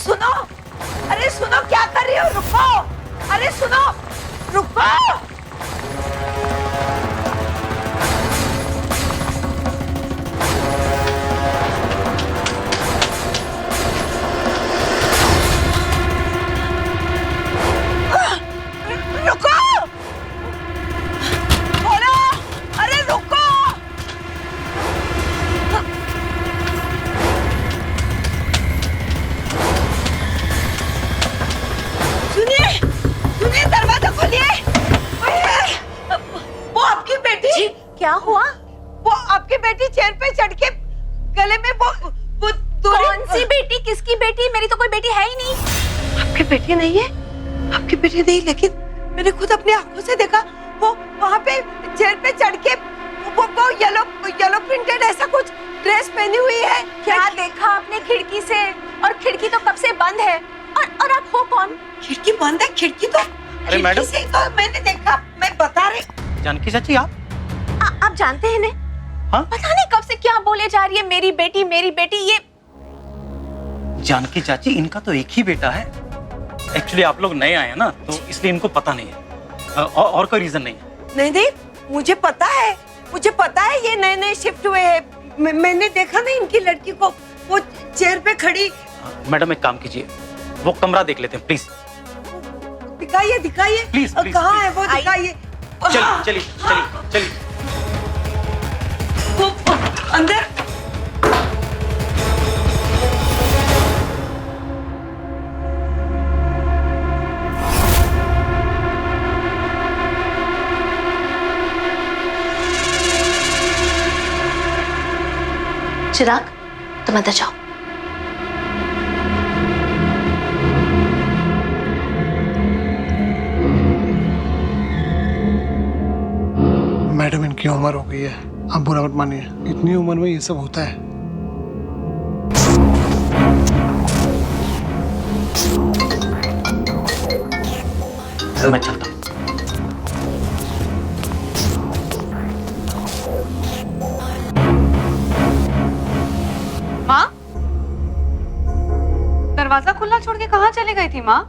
सुनो, अरे सुनो, क्या कर रही हो? रुको, अरे सुनो, रुको। रुको, बोलो, अरे रुको। सुनिए, सुनिए, दरवाजा खोलिए। वो आपकी बेटी। जी, क्या हुआ? वो आपकी बेटी चेयर पे चढ़ के गले में वो कौन सी बेटी? किसकी बेटी? मेरी तो कोई बेटी है ही नहीं। आपकी बेटी नहीं है? आपकी बेटी नहीं, लेकिन मैंने खुद अपनी आंखों से देखा। वो वहाँ पे चेयर पे चढ़ के वो येलो प्रिंटेड ऐसा कुछ ड्रेस पहनी हुई है। क्या देखा आपने खिड़की से? और खिड़की तो कब से बंद है। और आप हो कौन? खिड़की बंद है? खिड़की तो अरे मैडम, से तो मैंने देखा, मैं बता रही। जानकी चाची आप जानते हैं इन्हें? हाँ? पता नहीं कब से क्या बोले जा रही है, मेरी बेटी मेरी बेटी। ये जानकी चाची, इनका तो एक ही बेटा है। एक्चुअली आप लोग नए आए हैं ना, तो इसलिए इनको पता नहीं है। और कोई रीजन नहीं है। नहीं, मुझे पता है ये नए नए शिफ्ट हुए हैं। मैंने देखा ना इनकी लड़की को, वो चेयर पे खड़ी। मैडम एक काम कीजिए, वो कमरा देख लेते हैं प्लीज। दिखाइए प्लीज, प्लीज, कहाँ है वो? दिखाइए। चलिए। वो अंदर। चिराग, तुम अंदर जाओ। मैडम, इनकी उम्र हो गई है, आप बुरा मत मानिए। इतनी उम्र में ये सब होता है। मैं चलता हूँ। माँ, दरवाजा खुला छोड़ के कहाँ चली गई थी माँ?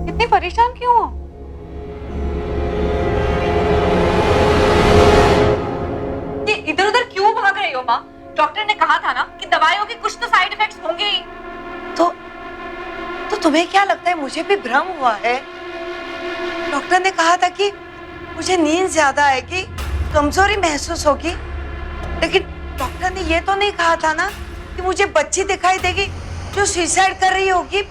इतनी परेशान क्यों हो? ये इधर उधर क्यों भाग रही हो माँ? डॉक्टर ने कहा था ना कि दवाइयों के कुछ तो साइड इफेक्ट्स होंगे ही। तो तुम्हें क्या लगता है मुझे भी भ्रम हुआ है? डॉक्टर ने कहा था कि मुझे नींद ज्यादा आएगी, कमजोरी महसूस होगी, लेकिन डॉक्टर ने ये तो नहीं कहा था ना कि मुझे बच्ची दिखाई देगी जो सुसाइड कर रही होगी।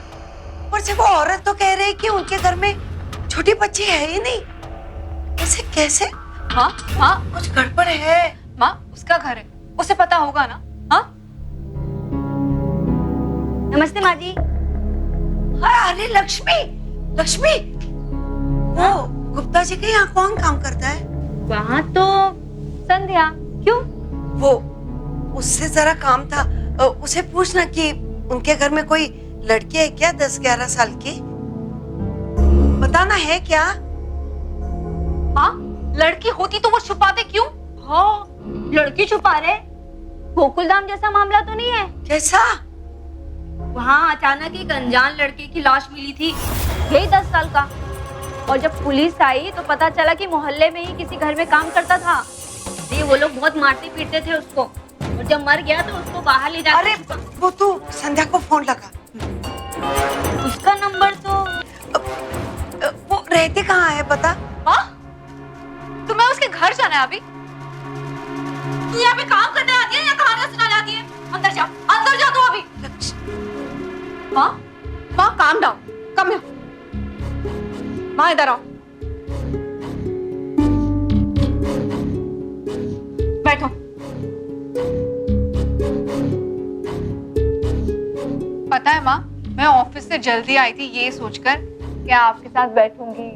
पर से वो औरत तो कह रही है कि उनके घर में छोटी बच्ची है ही नहीं। ऐसे कैसे? माँ, कुछ गड़बड़ है। माँ, उसका घर है, उसे पता होगा ना। हाँ? नमस्ते माँ जी। अरे लक्ष्मी, वो गुप्ता जी के यहाँ कौन काम करता है? वहाँ तो संध्या। क्यों? वो उससे जरा काम था। उसे पूछना कि उनके घर में कोई लड़की है क्या 10-11 साल की? बताना है क्या? हाँ, लड़की होती तो वो छुपाते क्यों? हाँ, लड़की छुपा रहे। गोकुल धाम जैसा मामला तो नहीं है? कैसा? वहाँ अचानक एक अनजान लड़के की लाश मिली थी, यही 10 साल का। और जब पुलिस आई तो पता चला कि मोहल्ले में ही किसी घर में काम करता था। वो लोग बहुत मारते पीटते थे उसको, और जब मर गया तो उसको बाहर ले जाकर। अरे वो तू संध्या को फोन लगा। उसका नंबर तो वो रहते कहाँ है पता? हाँ? तुम्हें उसके घर जाना है अभी? तू यहाँ पे काम करने आती है या कहानियां सुनाने आती है? अंदर जा तू अभी। माँ, काम डाउन, कम हियर। माँ इधर आओ, बैठो। पता है माँ, मैं ऑफिस से जल्दी आई थी ये सोचकर कि आपके साथ बैठूंगी,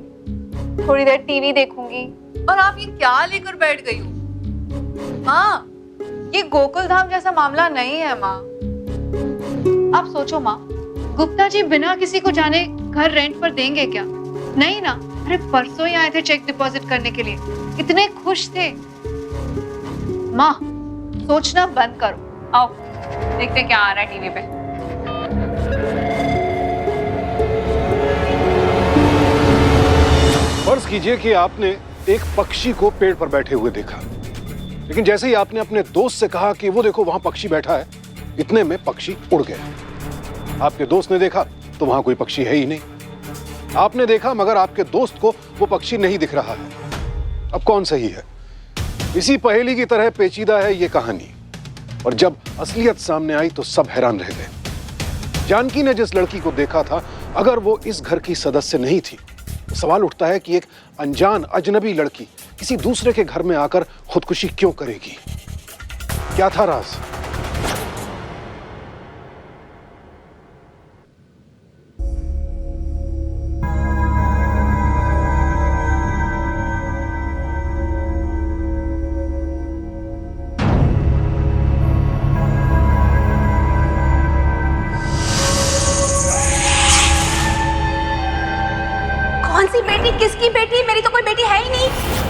थोड़ी देर टीवी देखूंगी, और आप ये क्या लेकर बैठ गई हो? माँ, ये गोकुल धाम जैसा मामला नहीं है माँ। आप सोचो माँ, गुप्ता जी बिना किसी को जाने घर रेंट पर देंगे क्या? नहीं ना। अरे परसों ही आए थे चेक डिपॉजिट करने के लिए, इतने खुश थे। माँ, सोचना बंद करो, आओ। देखते क्या आ रहा है टीवी पे। फर्ज कीजिए कि आपने एक पक्षी को पेड़ पर बैठे हुए देखा, लेकिन जैसे ही आपने अपने दोस्त से कहा कि वो देखो वहां पक्षी बैठा है, इतने में पक्षी उड़ गया। आपके दोस्त ने देखा तो वहां कोई पक्षी है ही नहीं। आपने देखा मगर आपके दोस्त को वो पक्षी नहीं दिख रहा है। अब कौन सही है? इसी पहेली की तरह पेचीदा है ये कहानी, और जब असलियत सामने आई तो सब हैरान रह गए। जानकी ने जिस लड़की को देखा था, अगर वो इस घर की सदस्य नहीं थी, तो सवाल उठता है कि एक अनजान अजनबी लड़की किसी दूसरे के घर में आकर खुदकुशी क्यों करेगी? क्या था राज? कौन सी बेटी, किसकी बेटी? मेरी तो कोई बेटी है ही नहीं।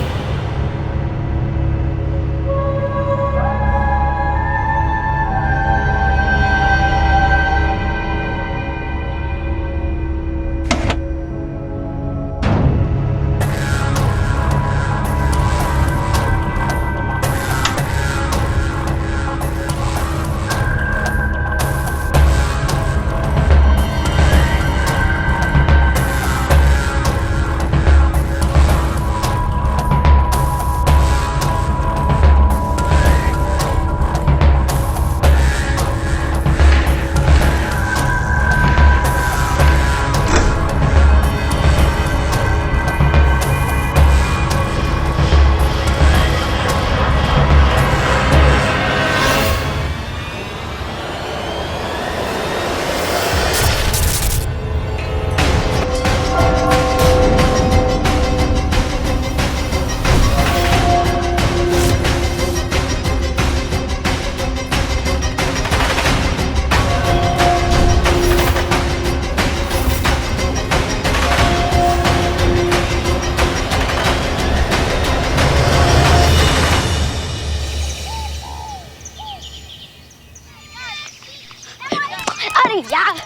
अरे यार,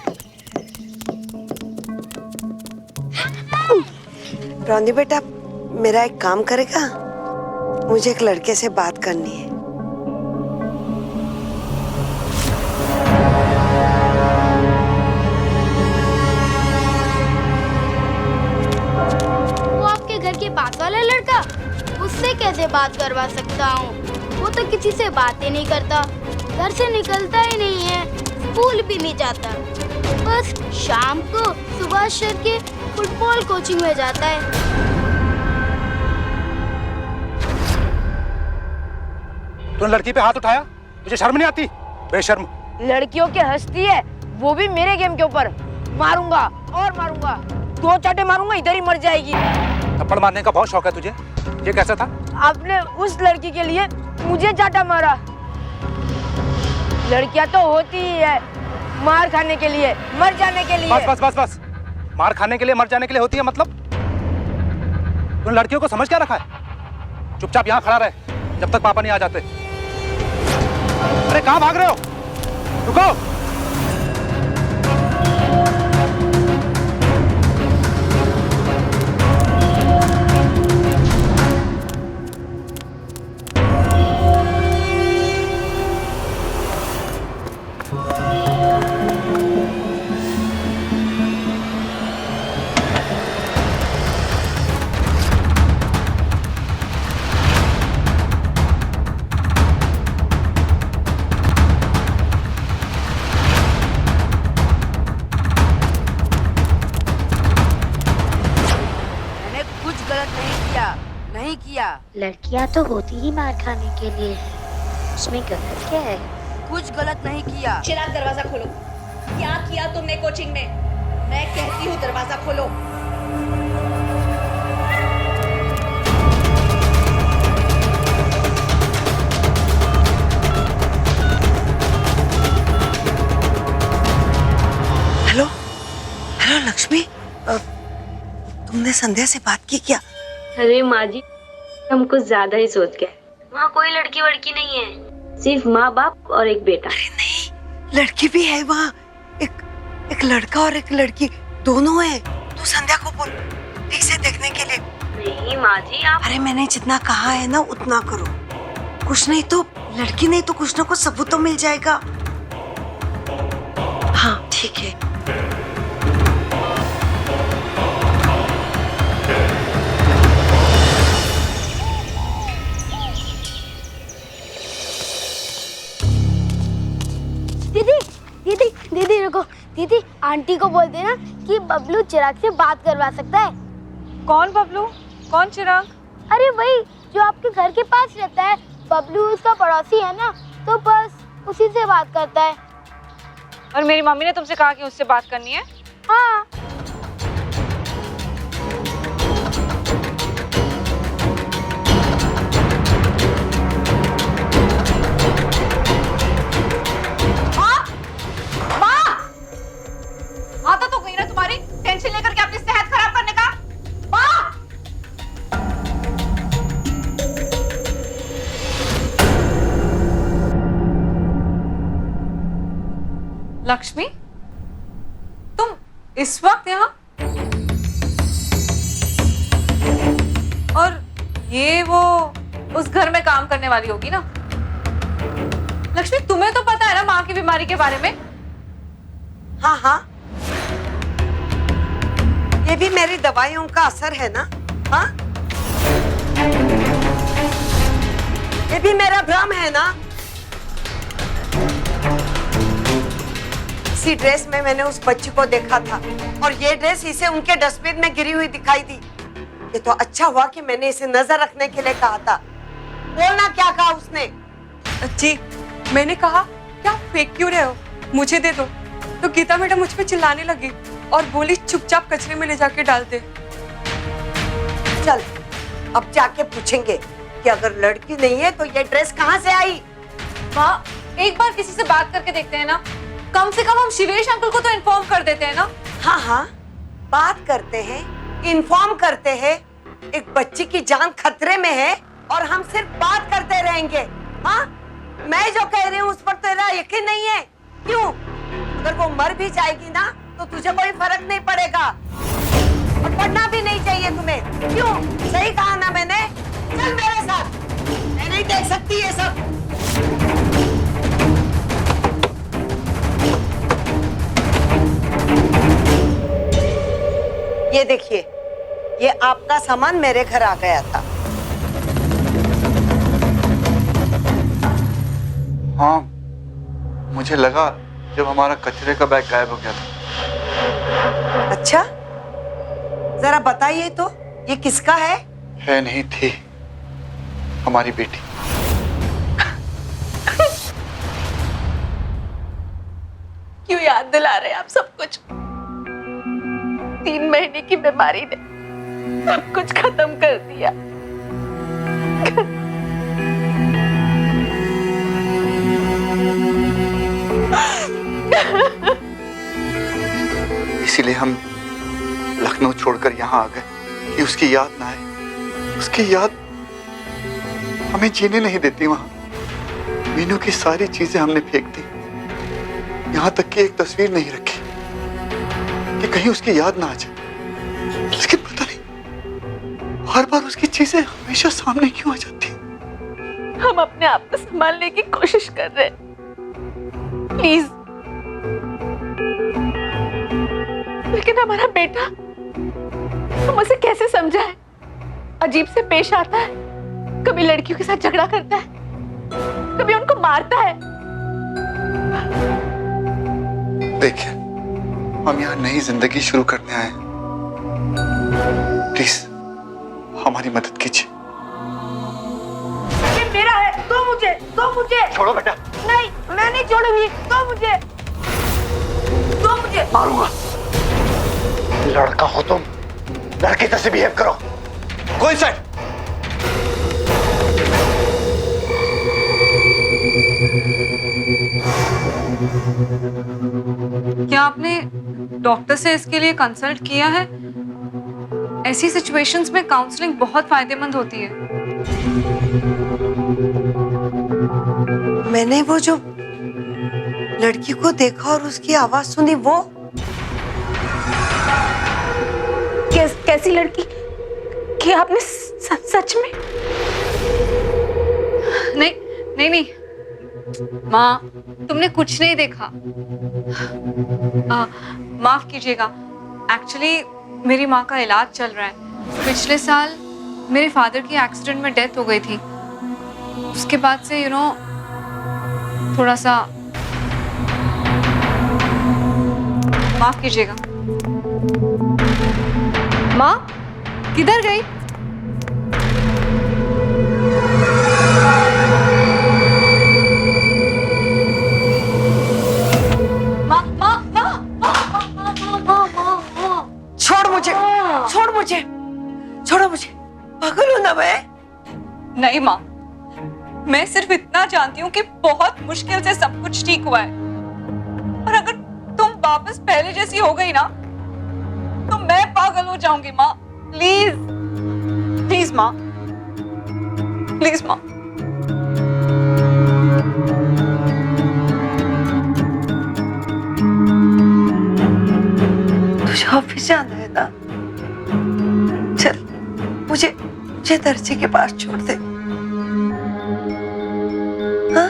रौनी बेटा, मेरा एक काम करेगा? मुझे एक लड़के से बात करनी है। वो आपके घर के पास वाला लड़का? उससे कैसे बात करवा सकता हूँ? वो तो किसी से बात ही नहीं करता, घर से निकलता ही नहीं है, स्कूल भी नहीं जाता, बस शाम को सुभाष सर के फुटबॉल कोचिंग में जाता है। तूने लड़की पे हाथ उठाया? तुझे शर्म नहीं आती? बेशर्म। लड़कियों की हस्ती है, वो भी मेरे गेम के ऊपर। मारूंगा और मारूंगा, 2 चाटे मारूंगा, इधर ही मर जाएगी। थप्पड़ मारने का बहुत शौक है तुझे? ये कैसा था? आपने उस लड़की के लिए मुझे चाटा मारा। लड़कियां तो होती ही है मार खाने के लिए, मर जाने के लिए। बस बस बस बस, मार खाने के लिए मर जाने के लिए होती है मतलब? तूने लड़कियों को समझ क्या रखा है? चुपचाप यहाँ खड़ा रहे जब तक पापा नहीं आ जाते। अरे कहाँ भाग रहे हो? रुको। नहीं किया। लड़कियां तो होती ही मार खाने के लिए है, उसमें गलत क्या है? कुछ गलत नहीं किया। चिराग, दरवाजा खोलो। क्या किया तुमने कोचिंग में? मैं कहती हूँ दरवाजा खोलो। हेलो हेलो लक्ष्मी, तुमने संध्या से बात की क्या? अरे माँ जी, हम कुछ ज्यादा ही सोच गए। वहाँ कोई लड़की वड़की नहीं है, सिर्फ माँ बाप और एक बेटा। अरे नहीं, लड़की भी है वहाँ, एक लड़का और एक लड़की दोनों है। तू संध्या को बोल ठीक से देखने के लिए। नहीं माँ जी, आप अरे मैंने जितना कहा है ना उतना करो, कुछ नहीं तो लड़की नहीं तो कुछ ना कुछ सबूत तो मिल जाएगा। हाँ ठीक है। दीदी दीदी दीदी रुको, दीदी आंटी को बोल देना कि बबलू चिराग से बात करवा सकता है। कौन बबलू? कौन चिराग? अरे वही जो आपके घर के पास रहता है, बबलू उसका पड़ोसी है ना, तो बस उसी से बात करता है। और मेरी मम्मी ने तुमसे कहा कि उससे बात करनी है? हाँ। आता तो गई ना तुम्हारी टेंशन लेकर के अपनी सेहत खराब करने का। माँ! लक्ष्मी, तुम इस वक्त यहाँ? और ये वो उस घर में काम करने वाली होगी ना? लक्ष्मी, तुम्हें तो पता है ना माँ की बीमारी के बारे में? हाँ हाँ, ये भी मेरी दवाइयों का असर है ना? हाँ, ये भी मेरा भ्रम है ना? इसी ड्रेस में मैंने उस बच्ची को देखा था और ये ड्रेस इसे उनके डस्टबिन में गिरी हुई दिखाई दी। ये तो अच्छा हुआ कि मैंने इसे नजर रखने के लिए कहा था। बोलना क्या कहा उसने? जी, मैंने कहा क्या फेंक क्यों रहे हो, मुझे दे दो। तो गीता मैडम मुझ पे चिल्लाने लगी और बोली चुपचाप कचरे में ले जाके डाल दे। चल अब जाके पूछेंगे कि अगर लड़की नहीं है तो ये ड्रेस कहाँ से आई। माँ, एक बार किसी से बात करके देखते हैं ना, कम से कम हम शिवेश अंकल को तो इन्फॉर्म कर देते हैं ना। हाँ हाँ, बात करते हैं, इन्फॉर्म करते हैं। एक बच्ची की जान खतरे में है और हम सिर्फ बात करते रहेंगे। हाँ, मैं जो कह रही हूँ उस पर तेरा यकीन नहीं है क्यों? अगर वो मर भी जाएगी ना तो तुझे कोई फर्क नहीं पड़ेगा और पढ़ना भी नहीं चाहिए तुम्हें। क्यों? सही कहा ना मैंने? चल मेरे साथ, मैं नहीं देख सकती ये सब। ये देखिए, ये आपका सामान मेरे घर आ गया था। हाँ, मुझे लगा जब हमारा कचरे का बैग गायब हो गया था। अच्छा, जरा बताइए तो ये किसका है? है नहीं थी, हमारी बेटी। क्यों याद दिला रहे हैं आप सब कुछ? 3 महीने की बीमारी ने सब कुछ खत्म कर दिया। इसीलिए हम लखनऊ छोड़कर यहाँ आ गए कि उसकी याद ना आए। उसकी याद हमें जीने नहीं देती। वहां मीनू की सारी चीजें हमने फेंक दी, यहाँ तक कि एक तस्वीर नहीं रखी कि कहीं उसकी याद ना आ जाए। लेकिन पता नहीं हर बार उसकी चीजें हमेशा सामने क्यों आ जाती। हम अपने आप को संभालने की कोशिश कर रहे हैं, प्लीज। लेकिन हमारा बेटा, हम उसे कैसे समझाएं? अजीब से पेश आता है, कभी लड़कियों के साथ झगड़ा करता है, कभी उनको मारता है। देखिए, हम यहाँ नई जिंदगी शुरू करने आए हैं। प्लीज हमारी मदद कीजिए। ये मेरा है, दो मुझे, दो मुझे। छोड़ो बेटा। नहीं, मैं नहीं छोड़ूंगी, दो मुझे, दो मुझे। मारूंगा। लड़का हो तुम, लड़की तरह से बिहेव करो। कोई साइड। क्या आपने डॉक्टर से इसके लिए कंसल्ट किया है? ऐसी सिचुएशंस में काउंसलिंग बहुत फायदेमंद होती है। मैंने वो जो लड़की को देखा और उसकी आवाज सुनी, वो कैसी लड़की? क्या आपने सच में? नहीं नहीं नहीं माँ, तुमने कुछ नहीं देखा। माफ कीजिएगा, एक्चुअली मेरी माँ का इलाज चल रहा है। पिछले साल मेरे फादर की एक्सीडेंट में डेथ हो गई थी। उसके बाद से थोड़ा सा माफ कीजिएगा। माँ किधर गई? छोड़ मुझे, छोड़ो मुझे, पागल हूं ना मैं? नहीं माँ, मैं सिर्फ इतना जानती हूँ कि बहुत मुश्किल से सब कुछ ठीक हुआ है, और अगर तुम वापस पहले जैसी हो गई ना तो मैं पागल हो जाऊंगी। माँ प्लीज, प्लीज माँ, प्लीज माँ। तुझे ऑफिस जाना है ना? चल, मुझे दर्जी के पास छोड़ दे। हाँ?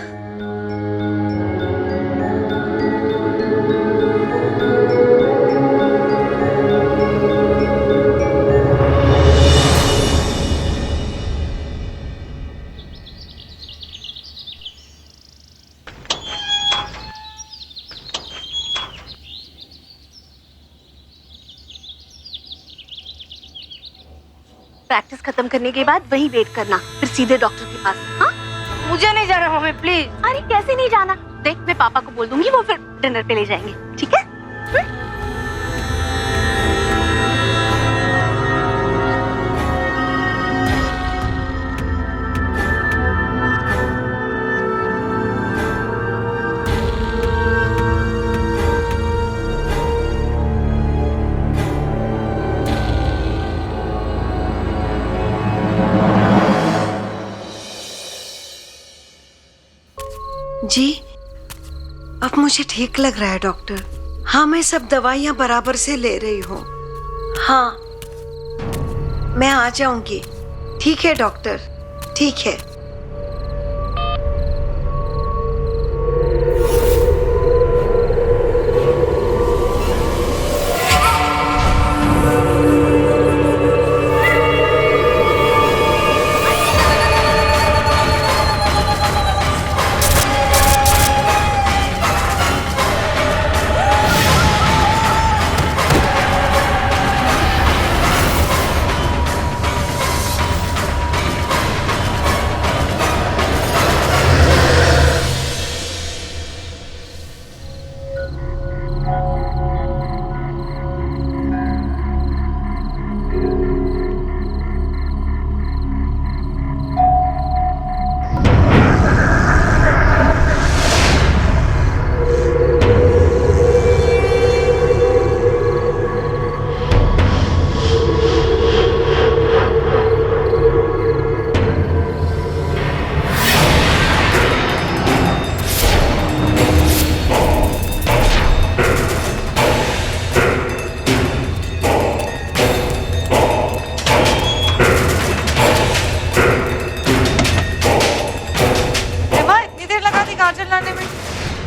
प्रैक्टिस खत्म करने के बाद वहीं वेट करना, फिर सीधे डॉक्टर के पास। हाँ? मुझे नहीं जाना मम्मी प्लीज। अरे कैसे नहीं जाना? देख, मैं पापा को बोल दूंगी, वो फिर डिनर पे ले जाएंगे, ठीक है? जी, अब मुझे ठीक लग रहा है डॉक्टर। हाँ, मैं सब दवाइयाँ बराबर से ले रही हूँ। हाँ, मैं आ जाऊंगी। ठीक है डॉक्टर, ठीक है।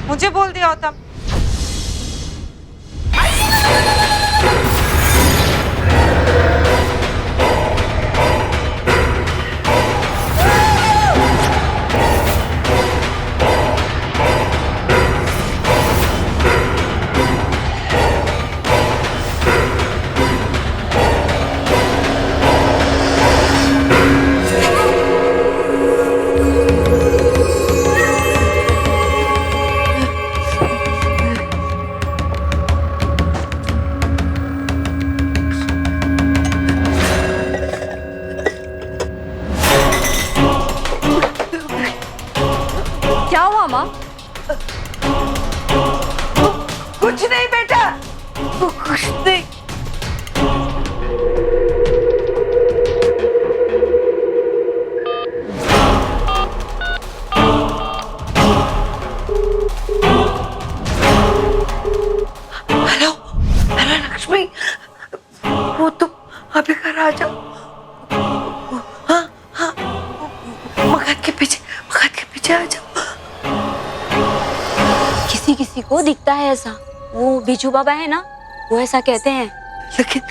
मुझे बोल दिया होता। क्या हुआ माँ? कुछ नहीं बेटा, कुछ नहीं। ऐसा, वो बिजू बाबा है ना, वो ऐसा कहते हैं। लेकिन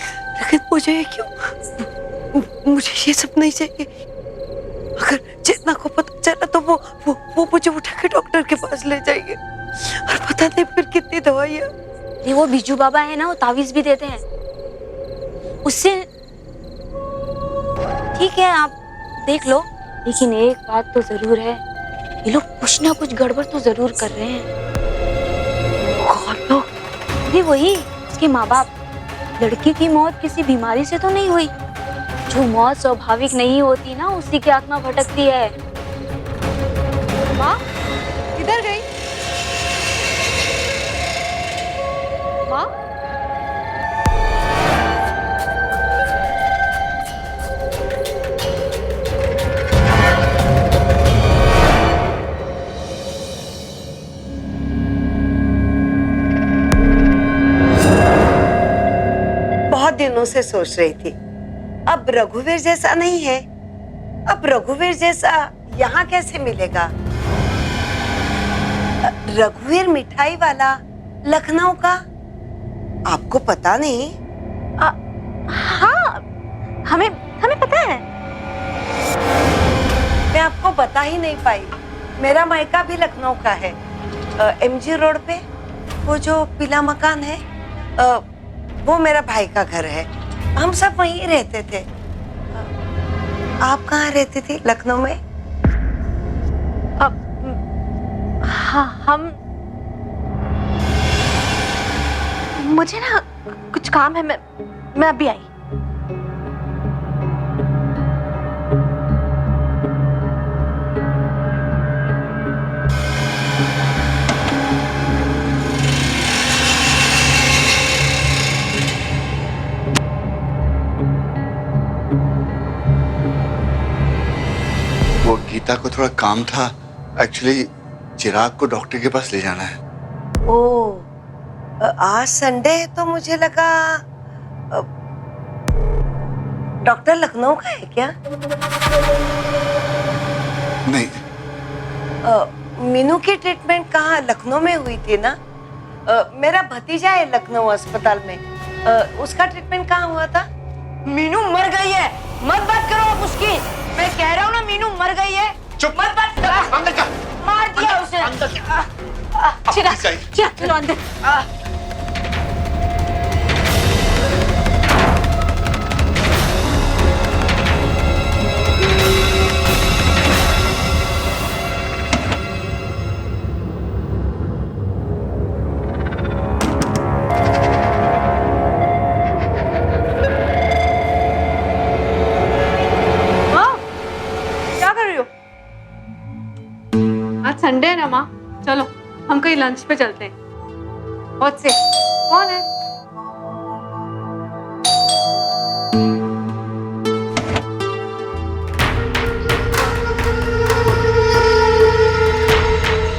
मुझे ये क्यों, मुझे ये सब नहीं चाहिए। अगर चेतना को पता चला तो वो मुझे उठा के डॉक्टर के पास ले जाएंगे और पता नहीं फिर कितनी दवाइयाँ। ये वो बिजू बाबा है ना, वो तावीज भी देते हैं। उससे ठीक है, आप देख लो, लेकिन एक बात तो जरूर है, ये लोग कुछ ना कुछ गड़बड़ तो जरूर कर रहे हैं। कौन लोग? ये वही उसके माँ बाप। लड़की की मौत किसी बीमारी से तो नहीं हुई। जो मौत स्वाभाविक नहीं होती ना, उसी की आत्मा भटकती है। माँ किधर गई? माँ बहुत दिनों से सोच रही थी, अब रघुवीर जैसा नहीं है। अब रघुवीर जैसा यहाँ कैसे मिलेगा? रघुवीर मिठाई वाला लखनऊ का, आपको पता नहीं? हाँ, हमें पता है। मैं आपको बता ही नहीं पाई, मेरा मायका भी लखनऊ का है। MG रोड पे वो जो पीला मकान है, वो मेरा भाई का घर है। हम सब वहीं रहते थे। आप कहाँ रहते थे लखनऊ में? हाँ, हम, मुझे ना कुछ काम है, मैं अभी आई। वो गीता को थोड़ा काम था। एक्चुअली चिराग को डॉक्टर के पास ले जाना है। ओ, आज संडे है तो मुझे लगा डॉक्टर लखनऊ का है क्या? नहीं। मीनू की ट्रीटमेंट कहाँ, लखनऊ में हुई थी ना? मेरा भतीजा है लखनऊ अस्पताल में। उसका ट्रीटमेंट कहाँ हुआ था? मीनू मर गई है, मत बात करो आप उसकी। मैं कह रहा हूँ ना, मीनू मर गई है। चुप। मत बात करो। अंदर जा। मार दिया उसे। चलो अंदर। संडे है ना माँ, चलो हम कहीं लंच पे चलते हैं। बहुत से कौन है?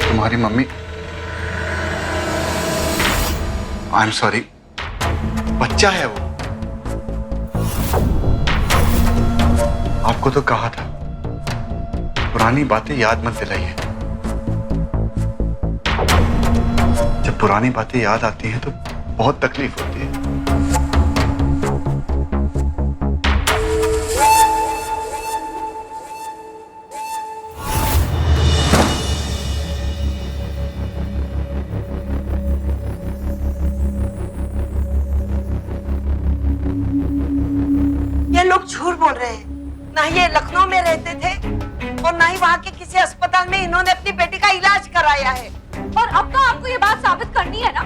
तुम्हारी मम्मी। आई एम सॉरी, बच्चा है वो। आपको तो कहा था, पुरानी बातें याद मत दिलाइए। जब पुरानी बातें याद आती हैं तो बहुत तकलीफ होती है। ये लोग झूठ बोल रहे हैं। ना ये लखनऊ में रहते थे और ना ही वहाँ के किसी अस्पताल में इन्होंने अपनी बेटी का इलाज कराया है। और अब तो आपको ये बात साबित करनी है ना।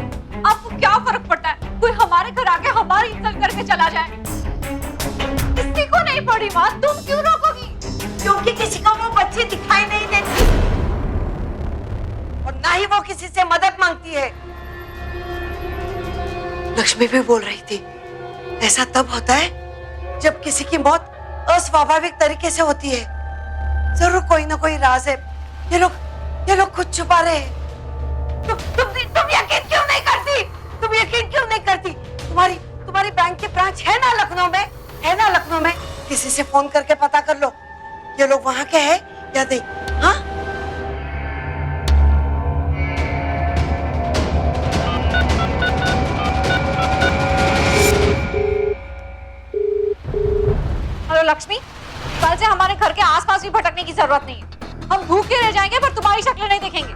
आपको क्या फर्क पड़ता है, कोई हमारे घर आके हमारी इंसल्ट करके चला जाए? किसी को नहीं पड़ी माँ, तुम क्यों रोकोगी? क्योंकि किसी को वो बच्ची दिखाई नहीं देती और ना ही वो किसी से मदद मांगती है। लक्ष्मी भी बोल रही थी, ऐसा तब होता है जब किसी की मौत अस्वाभाविक तरीके से होती है। जरूर कोई ना कोई राज है। ये लोग कुछ छुपा रहे हैं। तुम यकीन क्यों नहीं करती? तुम यकीन क्यों नहीं करती? तुम्हारी बैंक की ब्रांच है ना लखनऊ में? है ना लखनऊ में? किसी से फोन करके पता कर लो ये लोग वहां के हैं या नहीं। हाँ, भी भटकने की जरूरत नहीं है। हम भूखे रह जाएंगे पर तुम्हारी शक्ल नहीं देखेंगे।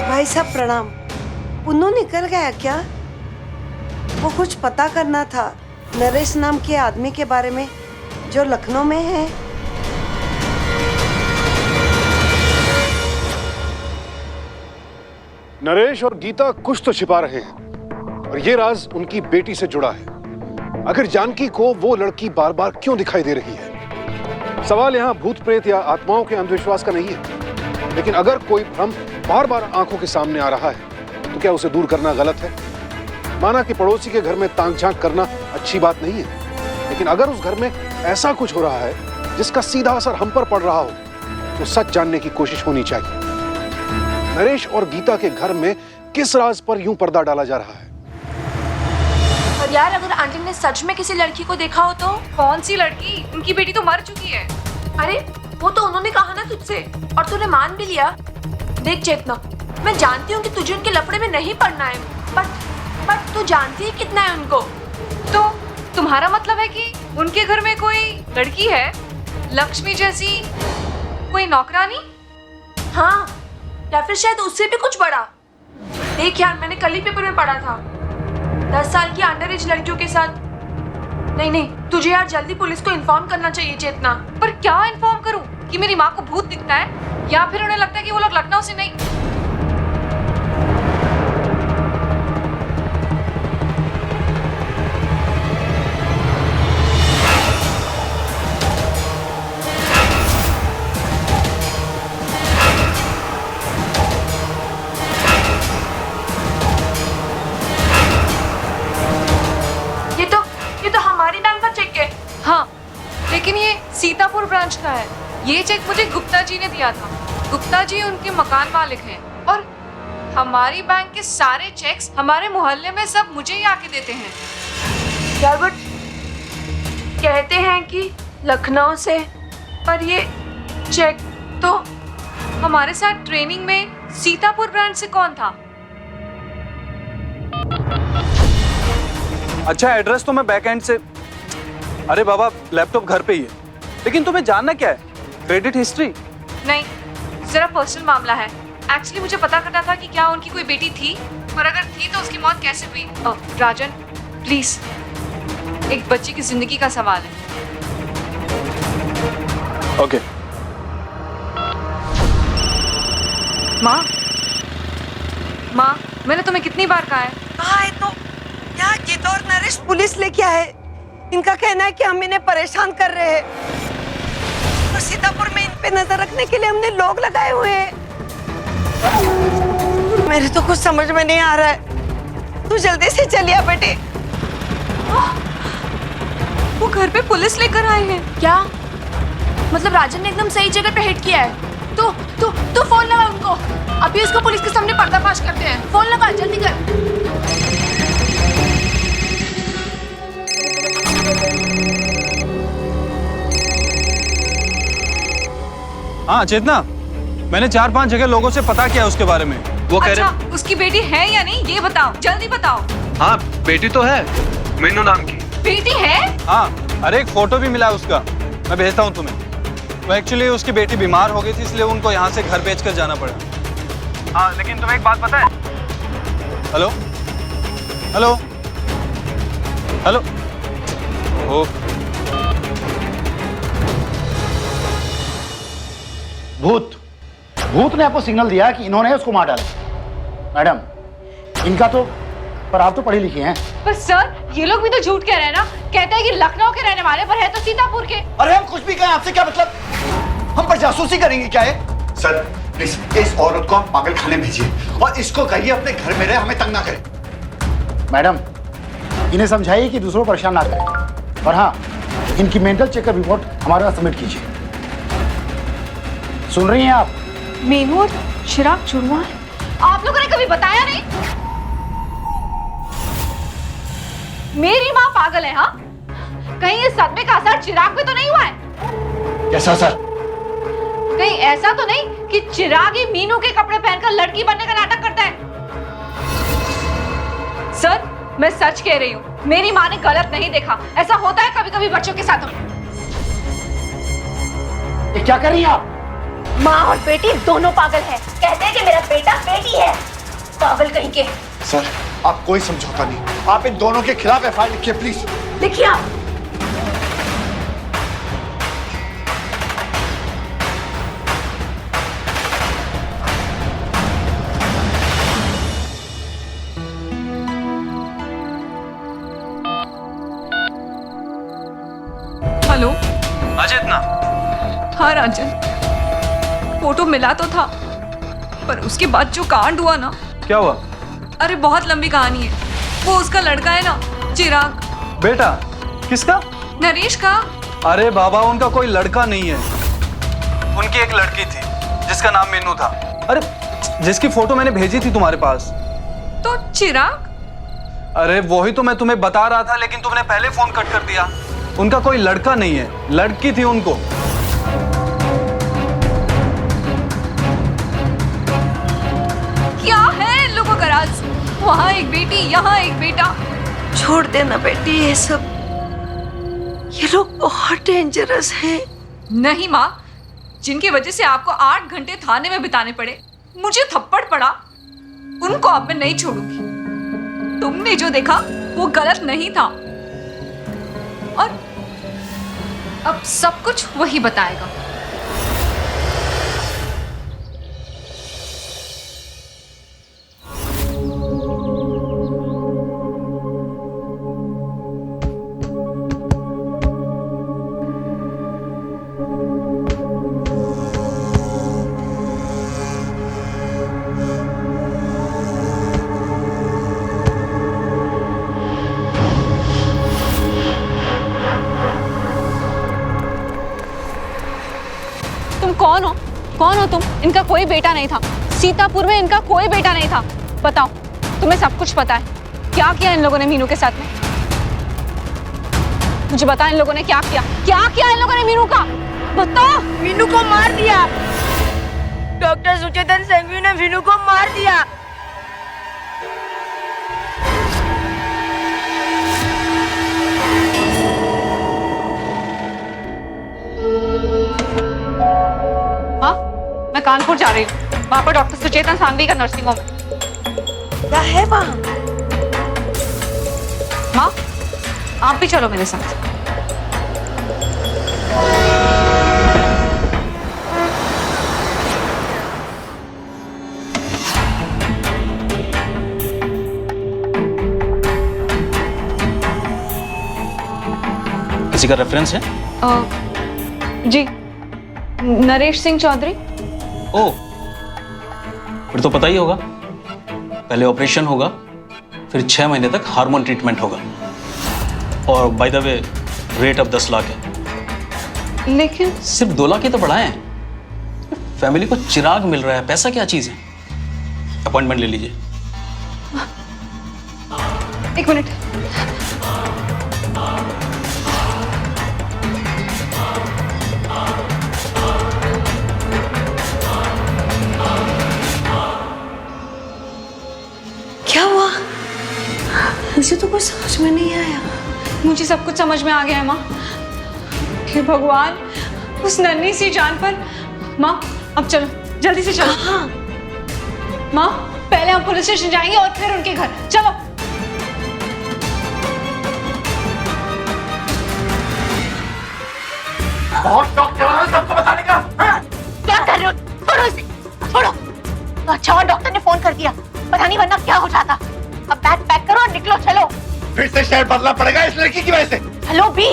भाई साहब प्रणाम। पुन्नू निकल गया क्या? वो कुछ पता करना था नरेश नाम के आदमी के बारे में जो लखनऊ में है। नरेश और गीता कुछ तो छिपा रहे हैं और ये राज उनकी बेटी से जुड़ा है। आखिर जानकी को वो लड़की बार बार क्यों दिखाई दे रही है? सवाल यहाँ भूत प्रेत या आत्माओं के अंधविश्वास का नहीं है, लेकिन अगर कोई भ्रम बार बार आंखों के सामने आ रहा है तो क्या उसे दूर करना गलत है? माना कि पड़ोसी के घर में ताक झांक करना अच्छी बात नहीं है, लेकिन अगर उस घर में ऐसा कुछ हो रहा है जिसका सीधा असर हम पर पड़ रहा हो तो सच जानने की कोशिश होनी चाहिए। नरेश और गीता के घर में किस राज पर यूं पर्दा डाला जा रहा है? पर यार अगर आंटी ने सच में किसी लड़की को देखा हो तो? कौन सी लड़की? उनकी बेटी तो मर चुकी है। अरे वो तो उन्होंने कहा ना तुझसे और तूने मान भी लिया। देख चेतना, मैं जानती हूँ कि तुझे उनके लफड़े में नहीं पड़ना है, बट तू जानती है कितना है उनको। तो तुम्हारा मतलब है कि उनके घर में कोई लड़की है, लक्ष्मी जैसी कोई नौकरानी? हाँ, या फिर शायद उससे भी कुछ बड़ा। देख यार, मैंने कल ही पेपर में पढ़ा था 10 साल की अंडर एज लड़कियों के साथ। नहीं, तुझे यार जल्दी पुलिस को इन्फॉर्म करना चाहिए चेतना। पर क्या इन्फॉर्म करूं? कि मेरी माँ को भूत दिखता है या फिर उन्हें लगता है कि वो लोग लखनऊ से नहीं। ये तो हमारी बैंक का चेक है। हाँ, लेकिन ये सीतापुर ब्रांच का है। ये चेक मुझे गुप्ता जी ने दिया था। गुप्ता जी उनके मकान मालिक हैं और हमारी बैंक के सारे चेक्स हमारे मोहल्ले में सब मुझे ही आके देते हैं। यार बट कहते हैं कि लखनऊ से, पर ये चेक तो हमारे साथ ट्रेनिंग में सीतापुर ब्रांच से कौन था? अच्छा, एड्रेस तो मैं बैक एंड से। अरे बाबा, लैपटॉप घर पे ही है। लेकिन तुम्हें जानना क्या है? Credit history? नहीं, जरा पर्सनल मामला है। एक्चुअली मुझे पता करना था कि क्या उनकी कोई बेटी थी, और अगर थी तो उसकी मौत कैसे हुई। राजन प्लीज, एक बच्ची की जिंदगी का सवाल है। ओके। माँ, मैंने तुम्हें कितनी बार कहा है। कहा है तो यहाँ गीता और नरेश पुलिस लेके आए। इनका कहना है कि हम इन्हें परेशान कर रहे हैं और सीतापुर में इन पे नजर रखने के लिए हमने लोग लगाए हुए हैं। मेरे तो कुछ समझ में नहीं आ रहा है। तू जल्दी से चलिए बेटे। वो घर पे पुलिस लेकर आए हैं क्या? मतलब राजन ने एकदम सही जगह पे हिट किया है। तो फोन लगा उनको। अभी उसको पुलिस के सामने पर्दाफाश करते हैं। फोन लगा, जल्दी कर। हाँ चेतना, मैंने 4-5 जगह लोगों से पता किया उसके बारे में। वो कह रहे उसकी बेटी है या नहीं ये बताओ, जल्दी बताओ। हाँ, बेटी तो है, मीनू नाम की। बेटी है? हाँ, अरे एक फोटो भी मिला है उसका, मैं भेजता हूँ तुम्हें। वो एक्चुअली उसकी बेटी बीमार हो गई थी, इसलिए उनको यहाँ से घर बेच कर जाना पड़ा। हाँ, लेकिन तुम्हें एक बात पता है? Hello hello hello. ओ भूत ने आपको सिग्नल दिया कि इन्होंने उसको मार डाला। मैडम, इनका तो, पर आप तो पढ़ी लिखी हैं। पर सर, ये लोग भी तो झूठ कह रहे हैं ना। कहते हैं कि लखनऊ के रहने वाले, पर है तो सीतापुर के। अरे हम कुछ भी कहें, आपसे क्या मतलब? हम पर जासूसी करेंगे क्या है? सर प्लीज, इस औरत को आप पागल खाने भेजिए और इसको कहिए अपने घर में रहे, हमें तंग ना करे। मैडम, इन्हें समझाइए कि दूसरों को परेशान ना करें। और हाँ, इनकी मेंटल चेकअप रिपोर्ट हमारे पास सबमिट कीजिए। सुन रही हैं आप? मीनू और चिराग जुड़वा है? आप लोगों ने कभी बताया नहीं? मेरी माँ पागल है? हाँ, कहीं ये सदमे का असर चिराग पे तो नहीं हुआ है? कैसा सर? कहीं ऐसा तो नहीं कि चिराग ही मीनू के कपड़े पहनकर लड़की बनने का नाटक करता है? सर, मैं सच कह रही हूँ, मेरी माँ ने गलत नहीं देखा। ऐसा होता है कभी कभी बच्चों के साथ। ये क्या कर रही हैं आप? माँ और बेटी दोनों पागल है। कहते हैं कि मेरा बेटा बेटी है। पागल कहीं के। सर, आप कोई समझौता नहीं, आप इन दोनों के खिलाफ एफआईआर लिखिए प्लीज। लिखिए आप। हेलो। अजय इतना हाँ राजन, फोटो मिला तो था, पर उसके बाद जो कांड हुआ ना। क्या हुआ? अरे बहुत लंबी कहानी है। वो उसका लड़का है ना, चिराग। बेटा किसका? नरेश का। अरे बाबा, उनका कोई लड़का नहीं है। उनकी एक लड़की थी जिसका नाम मीनू था। अरे जिसकी फोटो मैंने भेजी थी तुम्हारे पास। तो चिराग? अरे वही तो मैं तुम्हें बता रहा था, लेकिन तुमने पहले फोन कट कर दिया। उनका कोई लड़का नहीं है, लड़की थी उनको। क्या है इन लोगों का राज? वहाँ एक बेटी, यहाँ एक बेटा। छोड़ देना बेटी ये सब, ये लोग बहुत डेंजरस हैं। नहीं माँ, जिनकी वजह से आपको 8 घंटे थाने में बिताने पड़े, मुझे थप्पड़ पड़ा, उनको अब मैं नहीं छोड़ूंगी। तुमने जो देखा वो गलत नहीं था, और अब सब कुछ वही बताएगा। कौन हो? कौन हो तुम? इनका कोई बेटा नहीं था। सीतापुर में इनका कोई बेटा नहीं था। बताओ, तुम्हें सब कुछ पता है। क्या किया इन लोगों ने मीनू के साथ में? मुझे बता, इन लोगों ने क्या किया? क्या किया इन लोगों ने मीनू का? बताओ। मीनू को मार दिया। डॉक्टर सुचेतन संघवी ने मीनू को मार दिया। मैं कानपुर जा रही हूँ, वहाँ पर डॉक्टर सुचेतन सांघवी का नर्सिंग होम है। क्या है वहाँ? माँ, आप भी चलो मेरे साथ। किसी का रेफरेंस है? जी, नरेश सिंह चौधरी। ओ, फिर तो पता ही होगा। पहले ऑपरेशन होगा, फिर 6 महीने तक हार्मोन ट्रीटमेंट होगा, और बाय द वे रेट अब 10 लाख है। लेकिन सिर्फ 2 लाख ही तो बढ़ाए हैं। फैमिली को चिराग मिल रहा है, पैसा क्या चीज है? अपॉइंटमेंट ले लीजिए। 1 मिनट। क्या हुआ? मुझे तो कुछ समझ में नहीं आया। मुझे सब कुछ समझ में आ गया है माँ। हे भगवान, उस नन्ही सी जान पर। माँ, अब चलो, जल्दी से चलो। हाँ। माँ, पहले हम पुलिस स्टेशन जाएंगे और फिर उनके घर। चलो। बहुत शौक चला है सबको बताने का। क्या कर रहे हो? छोड़ो इसे, छोड़ो। अच्छा हुआ डॉक्टर ने फोन कर दिया, पता नहीं वरना क्या हो जाता। अब बैग पैक करो और निकलो, चलो। फिर से शहर बदलना पड़ेगा इस लड़की की वजह से। हेलो बी।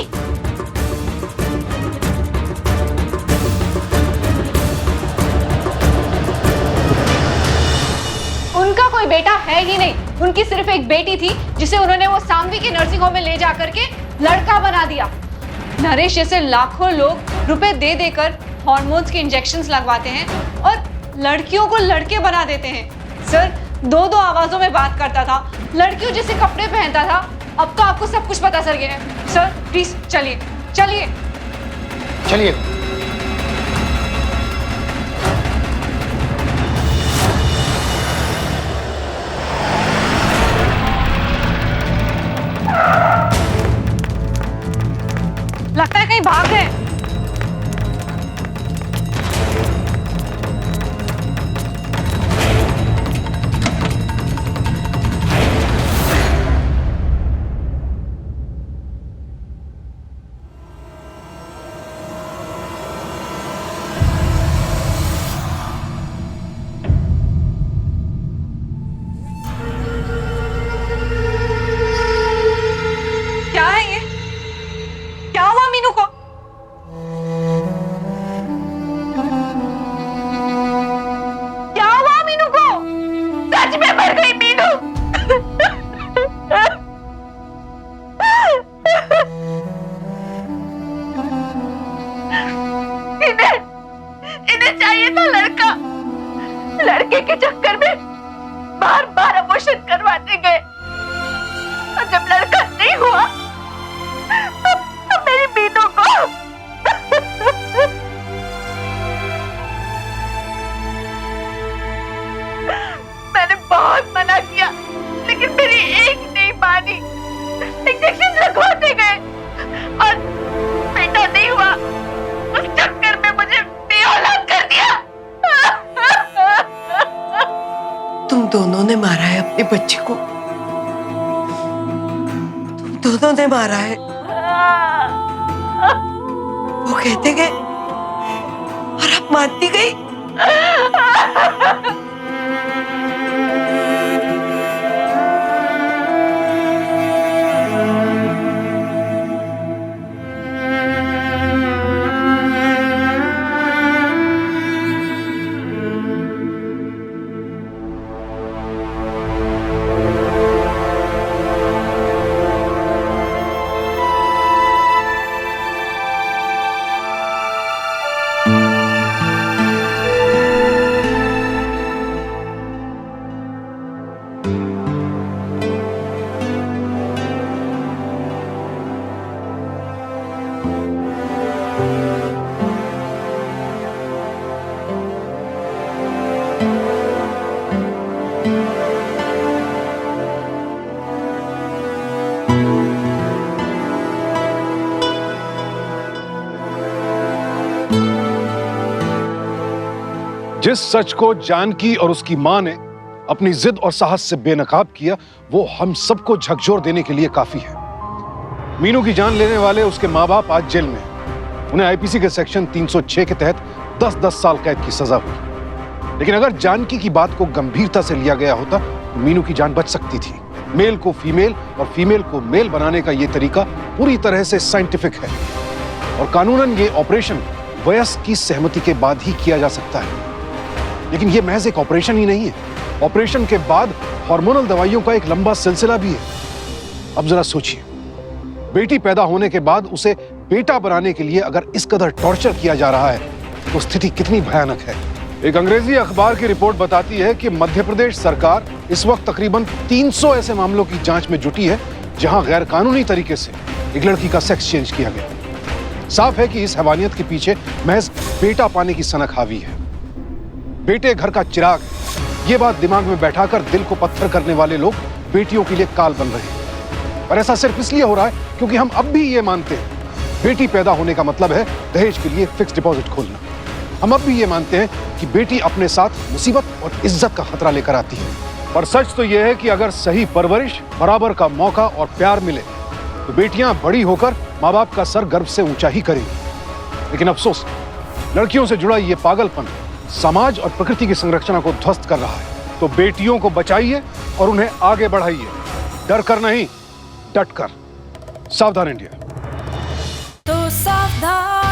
उनका कोई बेटा है ही नहीं। उनकी सिर्फ एक बेटी थी, जिसे उन्होंने वो सांघवी के नर्सिंग होम में ले जा करके लड़का बना दिया। नरेश जैसे लाखों लोग रुपए दे देकर हार्मोन्स के इंजेक्शंस लगवाते हैं और लड़कियों को लड़के बना देते हैं। सर, 2-2 आवाजों में बात करता था, लड़कियों जैसे कपड़े पहनता था। अब तो आपको सब कुछ पता चल गया है। सर प्लीज चलिए, चलिए। चलिए। लड़के के चक्कर में बार बार अबॉर्शन करवाने गए और जब लड़का नहीं हुआ तो मेरी मीनू को मैंने बहुत मना किया लेकिन मेरी एक नहीं मानी। इंजेक्शन लगवाते गए और बेटा नहीं हुआ, उस चक्कर में मुझे बेऔलाद कर दिया। तुम दोनों ने मारा है अपने बच्चे को, तुम दोनों ने मारा है। वो कहते गए और आप मानती गई। जिस सच को जानकी और उसकी मां ने अपनी जिद और साहस से बेनकाब किया, वो हम सबको झकझोर देने के लिए काफी है। मीनू की जान लेने वाले उसके माँ बाप आज जेल में हैं। उन्हें आईपीसी के सेक्शन 306 के तहत 10-10 साल कैद की सजा हुई। लेकिन अगर जानकी की बात को गंभीरता से लिया गया होता तो मीनू की जान बच सकती थी। मेल को फीमेल और फीमेल को मेल बनाने का यह तरीका पूरी तरह से साइंटिफिक है और कानूनन ये ऑपरेशन वयस्क की सहमति के बाद ही किया जा सकता है। लेकिन ये महज एक ऑपरेशन ही नहीं है, ऑपरेशन के बाद हार्मोनल दवाइयों का एक लंबा सिलसिला भी है। अब जरा सोचिए, बेटी पैदा होने के बाद उसे बेटा बनाने के लिए अगर इस कदर टॉर्चर किया जा रहा है तो स्थिति कितनी भयानक है। एक अंग्रेजी अखबार की रिपोर्ट बताती है कि मध्य प्रदेश सरकार इस वक्त तकरीबन 300 ऐसे मामलों की जांच में जुटी है जहां गैर कानूनी तरीके से एक लड़की का सेक्स चेंज किया गया। साफ है कि इस हैवानियत के पीछे महज बेटा पाने की सनक हावी है। बेटे घर का चिराग, ये बात दिमाग में बैठाकर दिल को पत्थर करने वाले लोग बेटियों के लिए काल बन रहे हैं। और ऐसा सिर्फ इसलिए हो रहा है क्योंकि हम अब भी ये मानते हैं बेटी पैदा होने का मतलब है दहेज के लिए फिक्स डिपॉजिट खोलना। हम अब भी ये मानते हैं कि बेटी अपने साथ मुसीबत और इज्जत का खतरा लेकर आती है। पर सच तो यह है कि अगर सही परवरिश, बराबर का मौका और प्यार मिले तो बेटियां बड़ी होकर माँ बाप का सर गर्व से ऊंचा ही करेंगी। लेकिन अफसोस, लड़कियों से जुड़ा ये पागलपन समाज और प्रकृति की संरचना को ध्वस्त कर रहा है। तो बेटियों को बचाइए और उन्हें आगे बढ़ाइए, डर कर नहीं, डट कर। सावधान इंडिया। तो सावधान।